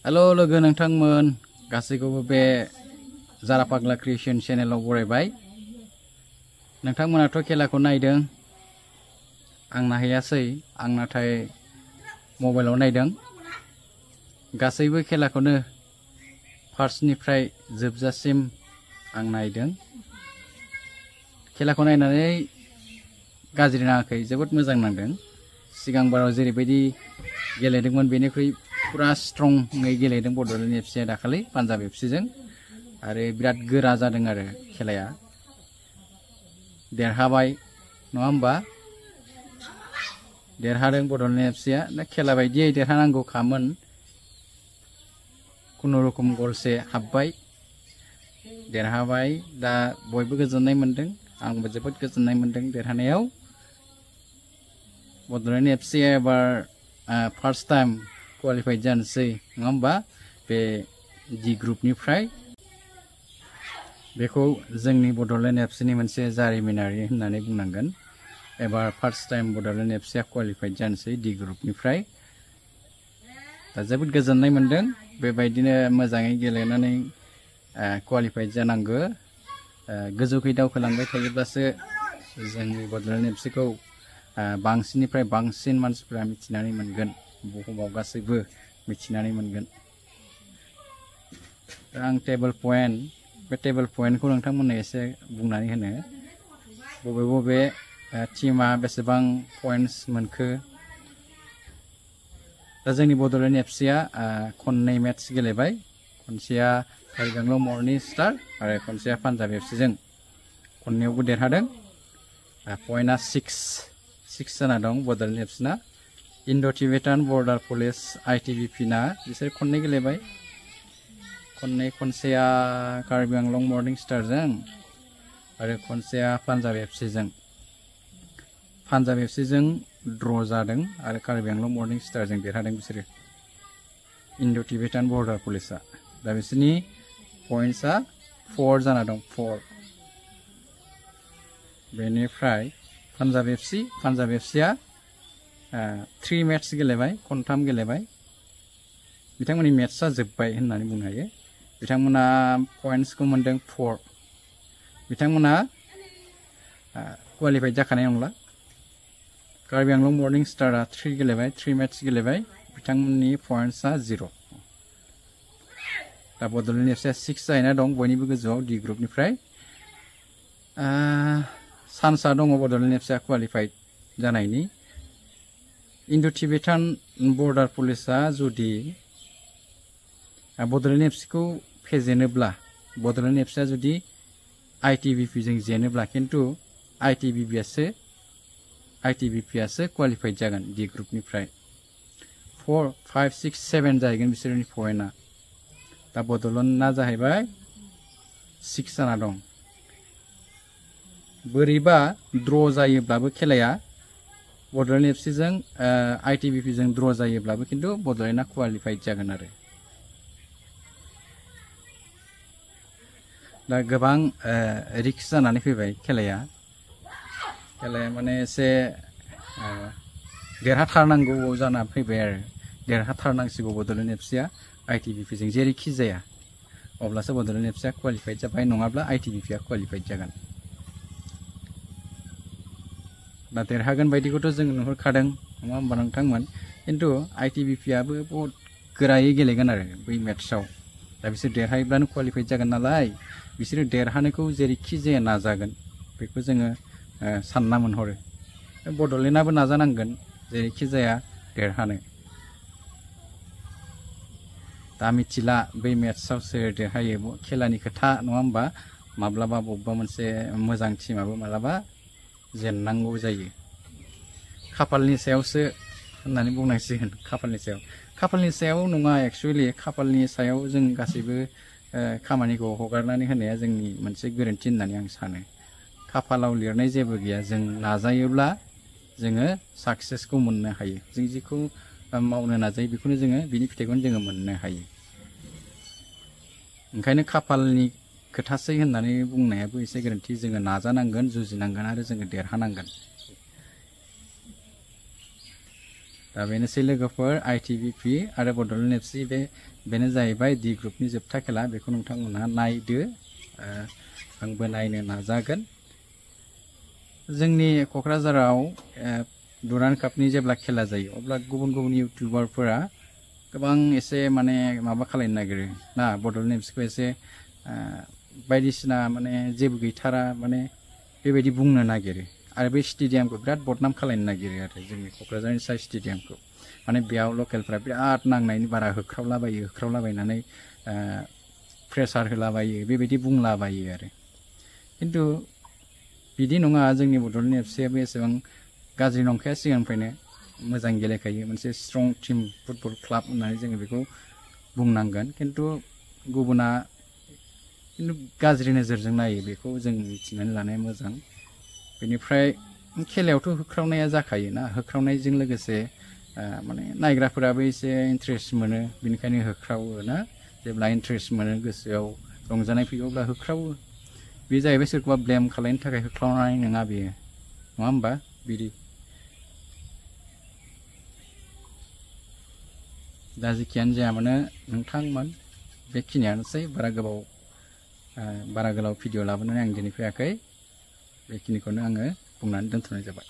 Hello लोगो नोंथांमोन गासैखौबो बे जारा पागला क्रिएशन चेनेलाव बरायबाय। नोंथांमोनाथ' खेलाखौ नायदों, आं नायहैयासै, आं नाथाय मबाइलाव नायदों। गासैबो खेलाखौनो फार्स्टनिफ्राय जोबजासिम आं नायदों। खेलाखौ नायनानै गाज्रि नाङाखै, जोबोद मोजां नांदों। सिगां बाराव जेरैबायदि गेलेदोंमोन बेनिख्रुइ पुरा स्ट्रंयै गेलेदों बड'लेण्ड एफसिआ दाखालि पान्जाब एफसिजों, आरो बिराद गोरा जादों आरो खेलाया। देरहाबाय नङा होमबा? देरहादों बड'लेण्ड एफसिआ। दा खेला बायदियै देरहानांगौखामोन, खुनुरुखुम गलसे हाबबाय, देरहाबाय। दा बयबो गोजोननाय मोनदों, आंबो जोबोद गोजोननाय मोनदों देरहानायाव। बड'लेण्ड एफसिआ एबार फार्स्ट टाइम क्वालिफाइड जानोसै नङा होमबा बे डि ग्रुपनिफ्राय। बेखौ जोंनि बड'लेण्ड एफसिनि मोनसे जारिमिनारि होननानै बुंनांगोन। एबार फार्स्ट टाइम बड'लेण्ड एफसिआ क्वालिफाइड जानोसै डि ग्रुपनिफ्राय। दा जोबोद गोजोननाय मोनदों। बेबायदिनो मोजाङै गेलेनानै क्वालिफाइड जानांगौ। गोजौखै दावखोलांबाय थायोब्लासो जोंनि बड'लेण्ड एफसिखौ बांसिननिफ्राय बांसिन मानसिफोरा मिथिनानै मोनगोन, बुहुमाव गासैबो मिथिनानै मोनगोन। आं टेबल पॉइंट, बे टेबल पॉइंटखौ नोंथांमोननो एसे बुंनानै होनो। बबे बबे टीमा बेसेबां पॉइंट्स मोनखो। दा जोंनि बड'लेण्ड एफसिआ खननै मेट्स गेलेबाय, खनसेया कार्बि आंलं मर्निं स्टार आरो खनसेया पान्जाब एफसिजों। खननैयावबो देरहादों। पॉइन्टआ 6 जाना दं बड'लेण्ड एफसिना। इन्ड' टिबेटान बर्डार पुलिस ITBP ना बिसोर खननै गेलेबाय। खनसेया कार्बि आंलं मर्निं स्टारजों आरो खनसेया पान्जाब एफसिजों। पान्जाब एफसिजों ड्र' जादों आरो कार्बि आंलं मर्निं स्टारजों देरहादों बिसोरो, इन्ड' टिबेटान बर्डार पुलिसआ। दा बिसोरनि पॉइन्ट्सआ 4 जाना दं, 4। बेनिफ्राय पान्जाब एफसिआ 3 मेट्स गेलेबाय, खनथाम गेलेबाय। बिथांमोननि मेट्सआ जोब्बाय होननानै बुंनो हायो। बिथांमोना पॉइन्ट्सखौ मोनदों 4। बिथांमोना क्वालिफाइड जाखानाय नंला। कार्बि आंलं मर्निं स्टारआ 3 गेलेबाय, 3 मेट्स गेलेबाय, बिथांमोननि पॉइन्ट्सआ 0। दा बड'लेण्ड एफसिआ 6 जाहैना दं बयनिबो गोजौआव डि ग्रुपनिफ्राय। चान्सआ दङ बड'लेण्ड एफसिआ क्वालिफाइड जानायनि। इन्ड' टिबेटान बर्डार पुलिसआ जुदि बड'लेण्ड एफसिखौ फेजेनोब्ला, बड'लेण्ड एफसिआ जुदि ITBPजों जेनोब्ला, खिन्थु ITBPआसो क्वालिफाइड जागोन डि ग्रुपनिफ्राय। 4, 5, 6, 7 जाहैगोन बिसोरनि पॉइन्टआ। दा बड'लेण्डआ जाहैबाय 6 जाना दं। बोरैबा ड्र' जायोब्लाबो खेलाया बड'लेण्ड एफसिजों ITBPजों ड्र' जायोब्लाबो खिन्थु बड'लेण्डआ क्वालिफाइड जागोन आरो। दा गोबां रिक्स जानानै फैबाय खेलाया माने एसे देरहाथारनांगौ जाना फैबाय आरो। देरहाथारनांसिगौ बड'लेण्ड एफसिआ ITBPजों जेरैखि जाया, अब्लासो बड'लेण्ड एफसिआ क्वालिफाइड जाबाय, नङाब्ला ITBPआ क्वालिफाइड जागोन। दा देरहागोन बायदिखौथ' जों नुहुरखादों नङा होमबा नोंथांमोन, खिन्थु ITBPआबो बहुद गोरायै गेलेगोन आरो बै मेट्सआव। दा बिसोर देरहायोब्लानो क्वालिफाइड जागोन नालाय, बिसोरो देरहानायखौ जेरैखि जाया नाजागोन, बेखौ जोङो सानना मोनहरो। बड'लेण्डआबो नाजानांगोन जेरैखि जाया देरहानो। दा मिथिला बै मेट्सआव सोर देरहायो, खेलानि खोथा नङा होमबा। माब्लाबा बबेबा मोनसे मोजां टीमाबो माब्लाबा जेननांगौ जायो। खाफालनि सायावसो होननानै बुंनांसिगोन। खाफालनि सायाव नङा, एक्सुवेलि खाफालनि सायाव जों गासैबो खामानिखौ हगारनानै होनाया जोंनि मोनसे गोरोन्थि होननानै आं सानो। खाफालाव लिरनाय जेबो गैया। जों नाजायोब्ला जोङो साक्सेसखौ मोननो हायो। जों जिखौ मावनो नाजायो बेखौनो जोङो, बिनि फिथाइखौनो जोङो मोननो हायो। ओंखायनो खाफालनि खोथासै होननानै बुंनायाबो एसे गोरोन्थि। जोङो नाजानांगोन, जुजिनांगोन आरो जोङो देरहानांगोन। दा बेनोसै लोगोफोर ITBP आरो बड'लेण्ड FC बेनो जाहैबाय D ग्रुपनि जोबथा खेला बेखौ नोंथांमोनहा नायदो आंबो नायनो नाजागोन जोंनि क'क्राझाराव दुरान्ड कापनि जेब्ला खेला जायो अब्ला गुबुन गुबुन इउटिउबारफोरा गोबां एसे माने माबा खालायनो नागिरो ना बड'लेण्ड FC खौ एसे बायदिसिना माने जेबो गैथारा माने बेबायदि बुंनो नागिरो आरो बे स्टेडियामखौ बिराद बदनाम खालायनो नागिरो आरो जोंनि क'क्राझारनि साइ स्टेडियामखौ माने बेयाव लकेलफ्रा बिराद नांनायनि बारा होख्रावलाबायनानै प्रेसार होलाबायो बेबायदि बुंलाबायो आरो खिन्थु बिदि नङा जोंनि बड'लेण्ड FC आबो एसेबां गाज्रि नंखाया सिगांनिफ्रायनो मोजां गेलेखायो मोनसे स्ट्रं टीम फुटबल क्लाब होननानै जोङो बेखौ बुंनांगोन खिन्थु गुबुना खिन्थु गाज्रि नोजोरजों नायो बेखौ जों मिथिनानै लानाया मोजां बेनिफ्राय खेलायावथ' होख्रावनाया जाखायो ना होख्रावनायजों लोगोसे माने नायग्राफोराबो एसे इन्ट्रेस्ट मोनो बेनिखायनो होख्रावो ना जेब्ला इन्ट्रेस्ट मोनो गोसोआव रंजानाय फैयो अब्ला होख्रावो बे जाहैबाय सोरखौबा ब्लेम खालामनो थाखाय होख्रावनाय नङा बेयो नङा होमबा बिदि दा जेखियानो जाया मानो नोंथांमोन बेखिनियानोसै बारा गोलाव भिडिअ लाबोनानै आं दिनै फैयाखै बेखिनिखौनो आङो बुंनानै दोनथ'नाय जाबाय